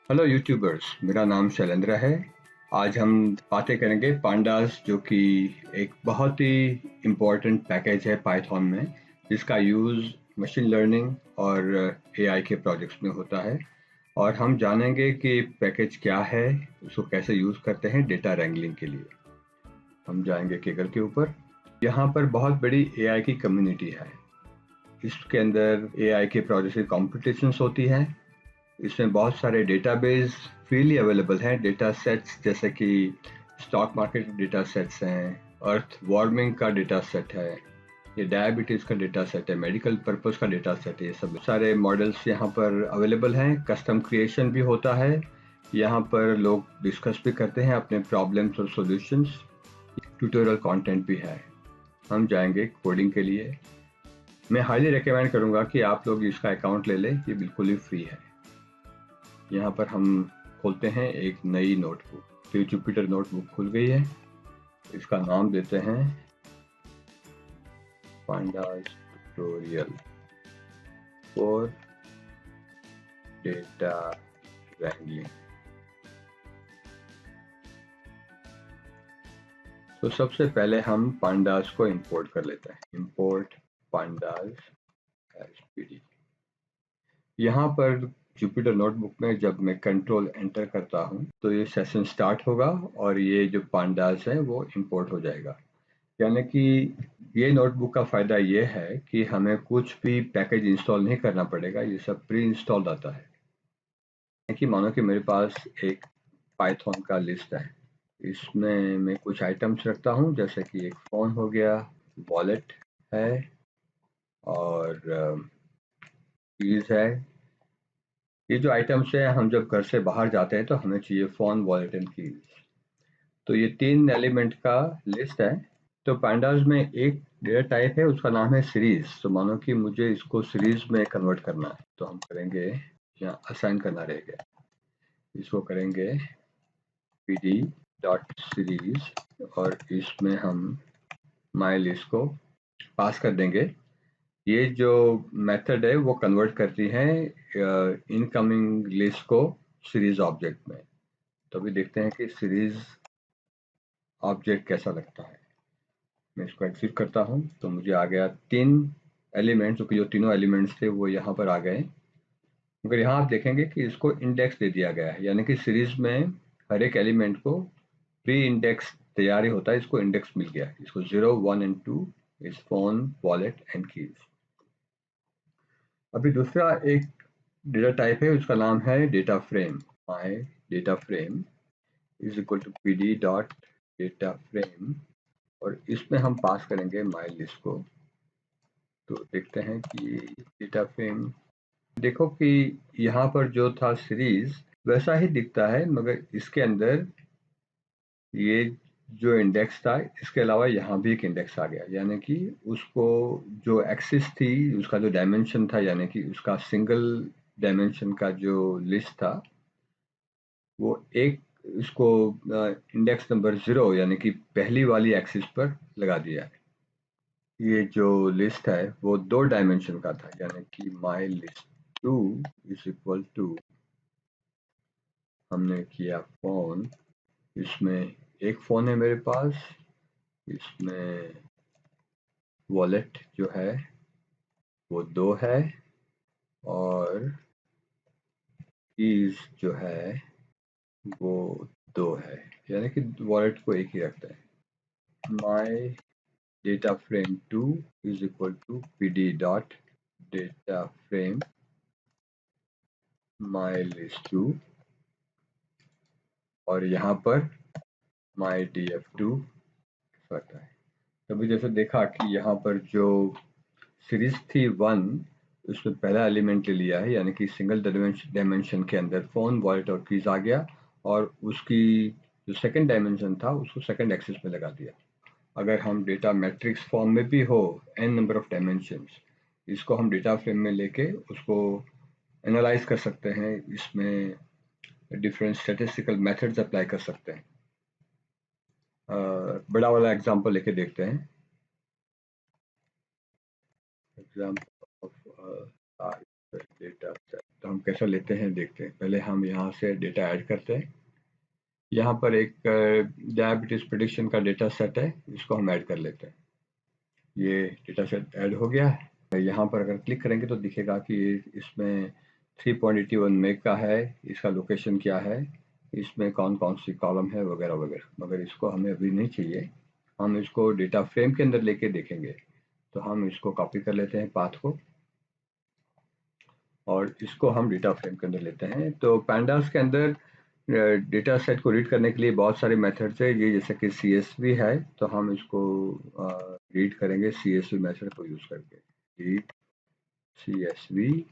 Hello YouTubers, मेरा नाम शैलेंद्र है। आज हम बातें करेंगे पांडास, जो कि एक बहुत ही इम्पोर्टेंट पैकेज है पाइथन में, जिसका यूज़ मशीन लर्निंग और एआई के प्रोजेक्ट्स में होता है। और हम जानेंगे कि पैकेज क्या है, उसको कैसे यूज़ करते हैं डेटा रैंगलिंग के लिए। हम जाएंगे केगल के ऊपर। यहाँ पर बहुत बड़ी एआई की कम्युनिटी है। इसके अंदर एआई के प्रोजेक्ट्स की कॉम्पिटिशन्स होती हैं। इसमें बहुत सारे डेटाबेस फ्रीली अवेलेबल हैं। डेटा सेट्स जैसे कि स्टॉक मार्केट डेटा सेट्स हैं, अर्थ वार्मिंग का डेटा सेट है, ये डायबिटीज़ का डेटा सेट है, मेडिकल पर्पस का डेटा सेट है। ये सब सारे मॉडल्स यहाँ पर अवेलेबल हैं। कस्टम क्रिएशन भी होता है। यहाँ पर लोग डिस्कस भी करते हैं अपने प्रॉब्लम्स और सॉल्यूशंस। ट्यूटोरियल कंटेंट भी है। हम जाएंगे कोडिंग के लिए। मैं हाईली रिकमेंड करूँगा कि आप लोग इसका अकाउंट ले लें। ये बिल्कुल ही फ्री है। यहाँ पर हम खोलते हैं एक नई नोटबुक। तो जुपिटर नोटबुक खुल गई है। इसका नाम देते हैं pandas tutorial for data wrangling. तो सबसे पहले हम पांडास को इंपोर्ट कर लेते हैं। Import pandas SPD. यहाँ पर जुपिटर नोटबुक में जब मैं कंट्रोल एंटर करता हूँ तो ये सेशन स्टार्ट होगा और ये जो पांडास है वो इंपोर्ट हो जाएगा। यानी कि ये नोटबुक का फ़ायदा ये है कि हमें कुछ भी पैकेज इंस्टॉल नहीं करना पड़ेगा। ये सब प्री इंस्टॉल्ड आता है। कि मानो कि मेरे पास एक पाइथन का लिस्ट है। इसमें मैं कुछ आइटम्स रखता हूँ, जैसे कि एक फ़ोन हो गया, वॉलेट है और कीज़ है। ये जो आइटम्स है, हम जब घर से बाहर जाते हैं तो हमें चाहिए फ़ोन, वॉलेट एंड कीज़। तो ये 3 एलिमेंट का लिस्ट है। तो पांडास में एक डेटा टाइप है, उसका नाम है सीरीज। तो मानो कि मुझे इसको सीरीज में कन्वर्ट करना है, तो हम करेंगे, यहाँ असाइन करना रहेगा। इसको करेंगे pd डॉट सीरीज और इसमें हम माई लिस्ट को पास कर देंगे। ये जो मेथड है वो कन्वर्ट करती है इनकमिंग लिस्ट को सीरीज ऑब्जेक्ट में। तो अभी देखते हैं कि सीरीज ऑब्जेक्ट कैसा लगता है। मैं इसको एग्जिट करता हूँ तो मुझे आ गया 3 एलिमेंट्स, जो तीनों एलिमेंट्स थे वो यहाँ पर आ गए। मगर यहाँ आप देखेंगे कि इसको इंडेक्स दे दिया गया है, यानी कि सीरीज में हर एक एलिमेंट को प्री इंडेक्स तैयार ही होता है। इसको इंडेक्स मिल गया। इसको 0, 1 and 2 is phone, wallet and keys. अभी दूसरा एक डेटा टाइप है, उसका नाम है data frame. My data frame is equal to pd dot data frame और इसमें हम पास करेंगे माई लिस्ट को। तो देखते हैं कि डेटा फ्रेम, देखो कि यहाँ पर जो था सीरीज वैसा ही दिखता है, मगर इसके अंदर ये जो इंडेक्स था, इसके अलावा यहाँ भी एक इंडेक्स आ गया। यानी कि उसको जो एक्सिस थी, उसका जो डायमेंशन था, यानी कि उसका सिंगल डायमेंशन का जो लिस्ट था, वो एक इसको इंडेक्स नंबर 0 यानी कि पहली वाली एक्सिस पर लगा दिया है। ये जो लिस्ट है वो 2 डायमेंशन का था, यानी कि my list 2 is equal to, हमने किया फ़ोन। इसमें एक फ़ोन है मेरे पास। इसमें वॉलेट जो है वो 2 है और कीज़ जो है वो 2 है, यानी कि वॉलेट को एक ही रखते हैं। My data frame 2 is equal to pd dot data frame my list 2 और यहाँ पर माई df2 करता है। तभी जैसे देखा कि यहाँ पर जो सीरीज थी 1, उसमें पहला एलिमेंट ले लिया है, यानी कि सिंगल डायमेंशन के अंदर फ़ोन, वॉलेट और कीज़ आ गया और उसकी जो सेकंड डायमेंशन था उसको सेकंड एक्सिस में लगा दिया। अगर हम डेटा मैट्रिक्स फॉर्म में भी हो n नंबर ऑफ डायमेंशंस, इसको हम डेटा फ्रेम में लेके उसको एनालाइज कर सकते हैं। इसमें डिफरेंट स्टैटिस्टिकल मेथड्स अप्लाई कर सकते हैं। बड़ा वाला एग्जांपल लेके देखते हैं। एग्जांपल ऑफ डेटा सेट तो हम कैसा लेते हैं देखते हैं। पहले हम यहाँ से डेटा ऐड करते हैं। यहाँ पर एक डायबिटीज प्रेडिक्शन का डेटा सेट है, इसको हम ऐड कर लेते हैं। ये डेटा सेट ऐड हो गया है। यहाँ पर अगर क्लिक करेंगे तो दिखेगा कि इसमें 3.81 मेग का है, इसका लोकेशन क्या है, इसमें कौन कौन सी कॉलम है वगैरह वगैरह। मगर इसको हमें अभी नहीं चाहिए, हम इसको डेटा फ्रेम के अंदर लेके देखेंगे। तो हम इसको कॉपी कर लेते हैं पाथ को, और इसको हम डेटा फ्रेम के अंदर लेते हैं। तो पैंडास के अंदर डेटा सेट को रीड करने के लिए बहुत सारे मेथड्स है। ये जैसे कि CSV है, तो हम इसको रीड करेंगे CSV मेथड को यूज करके, रीड CSV,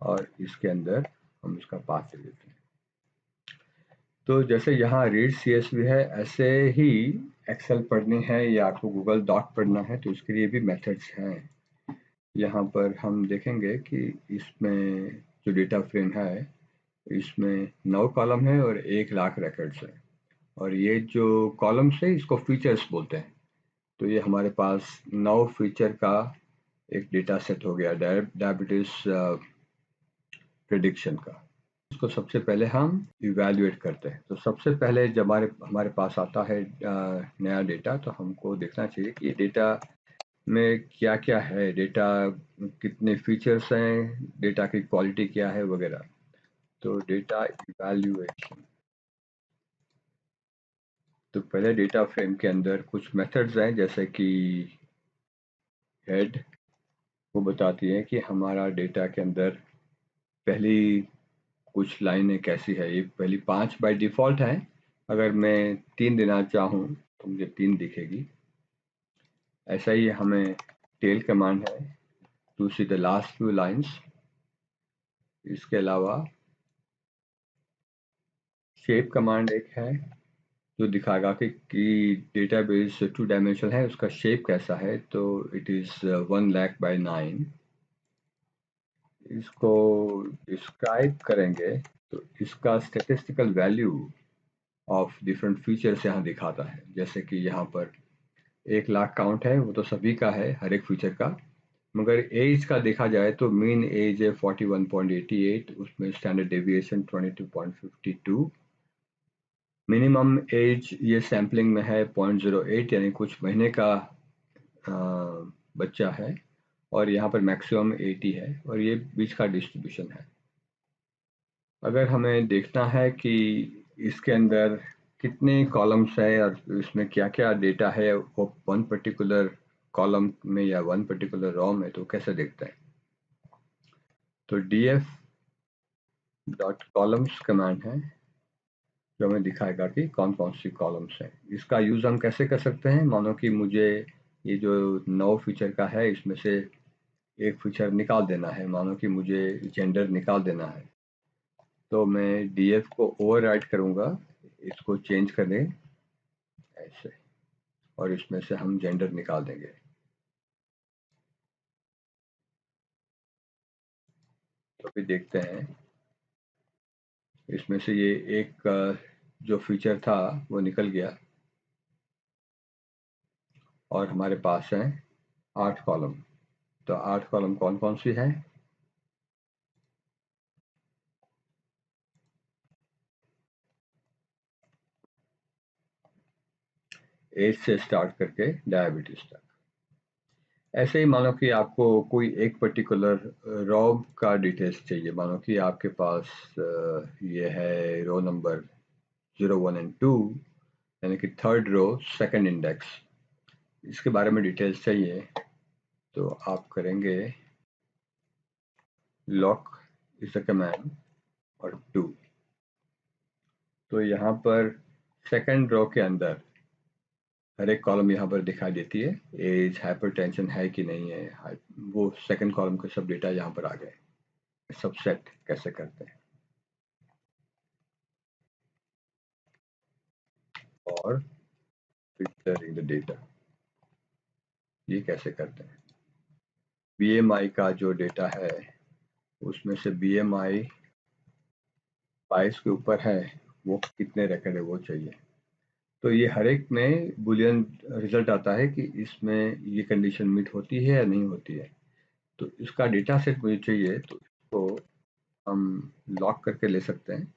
और इसके अंदर हम इसका पाथ दे देते हैं। तो जैसे यहाँ रीड CSV है, ऐसे ही एक्सेल पढ़नी है या आपको गूगल डॉक पढ़ना है तो इसके लिए भी मेथड्स हैं। यहाँ पर हम देखेंगे कि इसमें जो डेटा फ्रेम है, इसमें 9 कॉलम है और 1,00,000 रिकॉर्ड्स है। और ये जो कॉलम्स है इसको फीचर्स बोलते हैं। तो ये हमारे पास 9 फीचर का एक डेटा सेट हो गया डायबिटीज प्रिडिक्शन का। इसको सबसे पहले हम इवैल्यूएट करते हैं। तो सबसे पहले जब हमारे पास आता है नया डेटा, तो हमको देखना चाहिए कि डेटा में क्या क्या है, डेटा कितने फीचर्स हैं, डेटा की क्वालिटी क्या है वगैरह। तो डेटा इवैल्यूएशन, तो पहले डेटा फ्रेम के अंदर कुछ मेथड्स हैं, जैसे कि हेड, वो बताती है कि हमारा डेटा के अंदर पहली कुछ लाइनें कैसी है। ये पहली 5 बाय डिफ़ॉल्ट है, अगर मैं 3 देना चाहूँ तो मुझे 3 दिखेगी। ऐसा ही हमें टेल कमांड है to see the last few lines. इसके अलावा शेप कमांड एक है जो दिखाएगा कि डेटाबेस 2 डायमेंशनल है, उसका शेप कैसा है। तो इट इज़ 1,00,000 बाय 9। इसको डिस्क्राइब करेंगे तो इसका statistical value of different features यहाँ दिखाता है। जैसे कि यहाँ पर 1,00,000 काउंट है, वो तो सभी का है, हर एक फीचर का। मगर एज का देखा जाए तो मीन एज है 41.88, उसमें स्टैंडर्ड डेविएशन 22.52, मिनिमम एज ये सैम्पलिंग में है 0.08, यानी कुछ महीने का बच्चा है, और यहाँ पर मैक्सिमम 80 है, और ये बीच का डिस्ट्रीब्यूशन है। अगर हमें देखना है कि इसके अंदर कितने कॉलम्स है और इसमें क्या क्या डेटा है, वो वन पर्टिकुलर कॉलम में या वन पर्टिकुलर रॉ में, तो कैसे देखते हैं। तो df डॉट कॉलम्स कमांड है जो हमें दिखाएगा कि कौन कौन सी कॉलम्स हैं। इसका यूज़ हम कैसे कर सकते हैं, मानो कि मुझे ये जो 9 फीचर का है इसमें से एक फीचर निकाल देना है, मानो कि मुझे जेंडर निकाल देना है। तो मैं df को ओवरराइड करूँगा, इसको चेंज कर दें ऐसे, और इसमें से हम जेंडर निकाल देंगे। तो अभी देखते हैं, इसमें से ये एक जो फीचर था वो निकल गया, और हमारे पास है 8 कॉलम। तो 8 कॉलम कौन कौन सी है। एज से स्टार्ट करके डायबिटीज तक। ऐसे ही मानो कि आपको कोई एक पर्टिकुलर रो का डिटेल्स चाहिए, मानो कि आपके पास ये है रो नंबर 0, 1 एंड 2, यानी कि थर्ड रो सेकंड इंडेक्स, इसके बारे में डिटेल्स चाहिए। तो आप करेंगे लॉक इज अ कमांड और 2। तो यहाँ पर सेकंड रो के अंदर हर एक कॉलम यहाँ पर दिखाई देती है, एज, हाइपरटेंशन है कि नहीं है, वो सेकंड कॉलम के सब डेटा यहाँ पर आ गए। सबसेट कैसे करते हैं और फिल्टरिंग द डेटा, ये कैसे करते हैं। BMI का जो डेटा है उसमें से BMI 22 के ऊपर है, वो कितने रिकॉर्ड है वो चाहिए। तो ये हर एक में बुलियन रिजल्ट आता है कि इसमें ये कंडीशन मीट होती है या नहीं होती है। तो इसका डेटा सेट मुझे चाहिए, तो इसको हम लॉक करके ले सकते हैं।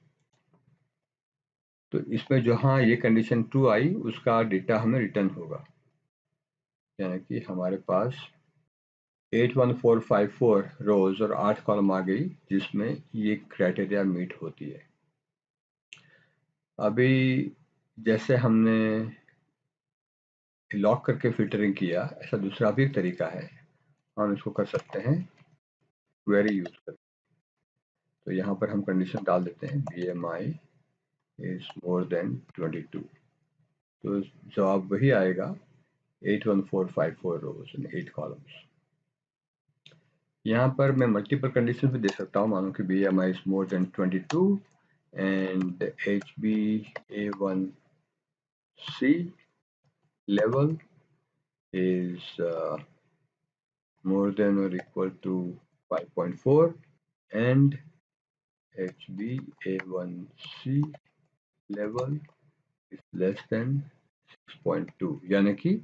तो इसमें जहाँ ये कंडीशन ट्रू आई उसका डेटा हमें रिटर्न होगा, यानी कि हमारे पास 81454 रोज और 8 कॉलम आ गई जिसमें ये क्राइटेरिया मीट होती है। अभी जैसे हमने लॉक करके फिल्टरिंग किया, ऐसा दूसरा भी एक तरीका है, हम इसको कर सकते हैं क्वेरी यूज कर। तो यहाँ पर हम कंडीशन डाल देते हैं BMI इज मोर देन 22, तो जवाब वही आएगा 81454 रोज एंड 8 कॉलम्स। यहाँ पर मैं मल्टीपल कंडीशन भी दे सकता हूँ, मानो कि BMI is more than 22 and HbA1c level is more than or equal to 5.4 and HbA1c level is less than 6.2, यानी कि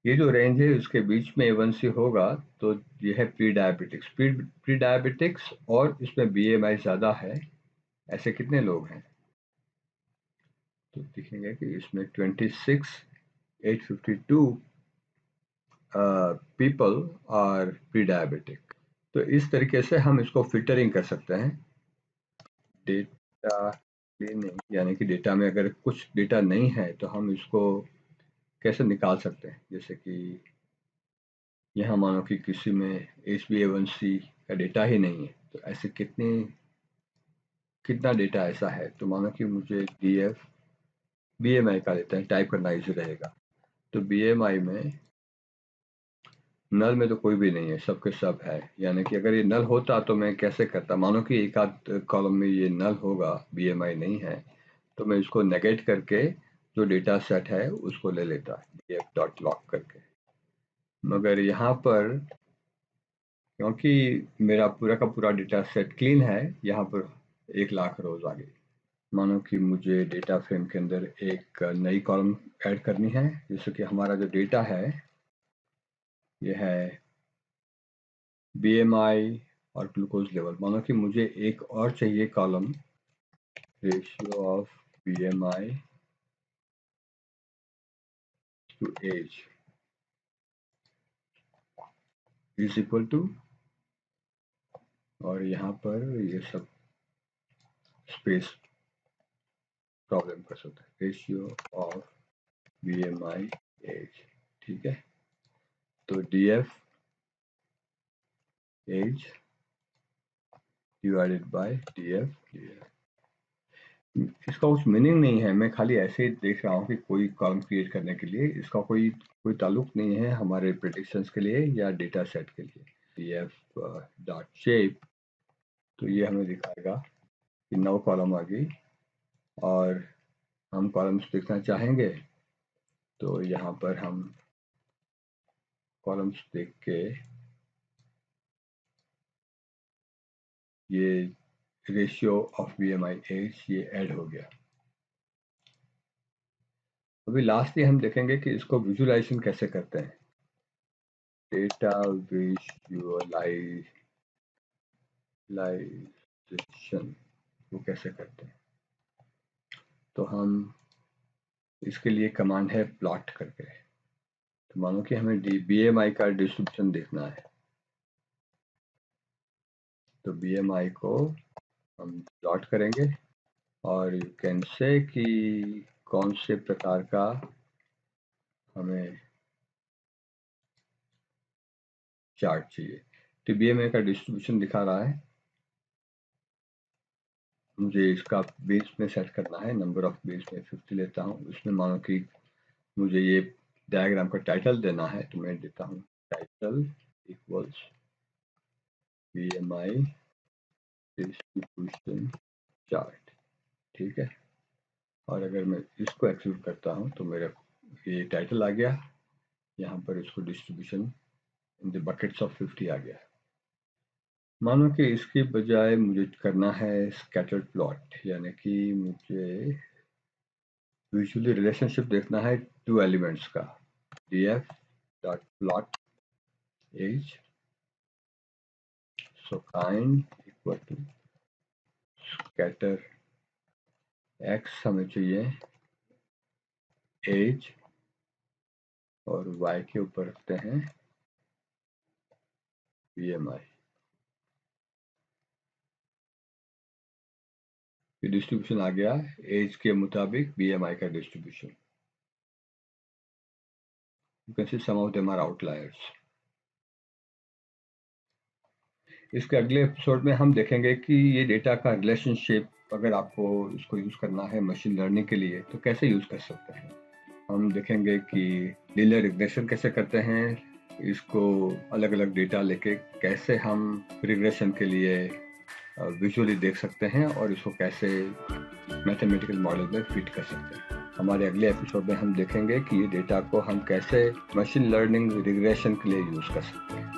ये जो रेंज है उसके बीच में A1C होगा तो ये है प्री डायबिटिक्स। प्री डायबिटिक्स और इसमें BMI ज़्यादा है, ऐसे कितने लोग हैं? तो दिखेंगे कि इसमें 26,852 पीपल आर प्री डायबिटिक। तो इस तरीके से हम इसको फिल्टरिंग कर सकते हैं। डेटा क्लीनिंग, यानी कि डेटा में अगर कुछ डेटा नहीं है तो हम इसको कैसे निकाल सकते हैं। जैसे कि यहाँ मानो कि किसी में HbA1c का डेटा ही नहीं है, तो ऐसे कितना डेटा ऐसा है। तो मानो कि मुझे DF BMI का लेते हैं, टाइप करना इजी रहेगा। तो BMI में नल में तो कोई भी नहीं है, सब के सब है, यानी कि अगर ये नल होता तो मैं कैसे करता। मानो कि एक आध कॉलम में ये नल होगा, BMI नहीं है, तो मैं इसको नेगेट करके जो डेटा सेट है उसको ले लेता df.log करके। मगर यहाँ पर क्योंकि मेरा पूरा का पूरा डेटा सेट क्लीन है, यहाँ पर 1,00,000 रोज आ गई। मानो कि मुझे डेटा फ्रेम के अंदर एक नई कॉलम ऐड करनी है, जैसे कि हमारा जो डेटा है ये है BMI और ग्लूकोज लेवल। मानो कि मुझे एक और चाहिए column, ratio of BMI to age is equal to, और यहाँ पर ये सब स्पेस प्रॉब्लम कर सकते हैं, रेशियो ऑफ BMI एज। ठीक है, तो DF age divided by DF। इसका कुछ मीनिंग नहीं है, मैं खाली ऐसे ही देख रहा हूँ कि कोई कॉलम क्रिएट करने के लिए इसका कोई ताल्लुक नहीं है हमारे प्रेडिक्शंस के लिए या डेटा सेट के लिए। DF डॉट शेप, तो ये हमें दिखाएगा कि 9 कॉलम आ गई और हम कॉलम्स देखना चाहेंगे, तो यहाँ पर हम कॉलम्स देख के ये रेशियो ऑफ BMI एज ये ऐड हो गया। अभी लास्टली हम देखेंगे कि इसको विजुअलाइजेशन कैसे करते हैं, डेटा विजुअलाइजेशन वो कैसे करते हैं। तो हम इसके लिए कमांड है प्लॉट करके। तो मानो कि हमें BMI का डिस्ट्रीब्यूशन देखना है, तो BMI को हम प्लॉट करेंगे और यू कैन से कि कौन से प्रकार का हमें चार्ट चाहिए। तो BMI का डिस्ट्रीब्यूशन दिखा रहा है, मुझे इसका बेस में सेट करना है, नंबर ऑफ बेस में 50 लेता हूँ। इसमें मानो कि मुझे ये डायग्राम का टाइटल देना है, तो मैं देता हूँ title equals BMI distribution chart. ठीक है, और अगर मैं इसको एक्सिक्यूट करता हूँ तो मेरा ये टाइटल आ गया, यहाँ पर इसको distribution in the buckets of 50 आ गया। मानो कि इसकी बजाय मुझे करना है स्कैटर्ड प्लॉट, यानी कि मुझे विजुअली रिलेशनशिप देखना है 2 एलिमेंट्स का, DF dot plot as so kind equal to scatter x हमें चाहिए एज और y के ऊपर रखते हैं BMI। ये डिस्ट्रीब्यूशन आ गया एज के मुताबिक BMI का distribution. You can see some of them are outliers। इसके अगले एपिसोड में हम देखेंगे कि ये डेटा का रिलेशनशिप अगर आपको इसको यूज करना है मशीन लर्निंग के लिए तो कैसे यूज कर सकते हैं। हम देखेंगे कि लीनियर रिग्रेशन कैसे करते हैं, इसको अलग अलग डेटा लेके कैसे हम रिग्रेशन के लिए विजुअली देख सकते हैं और इसको कैसे मैथमेटिकल मॉडल में फिट कर सकते हैं। हमारे अगले एपिसोड में हम देखेंगे कि ये डेटा को हम कैसे मशीन लर्निंग रिग्रेशन के लिए यूज कर सकते हैं।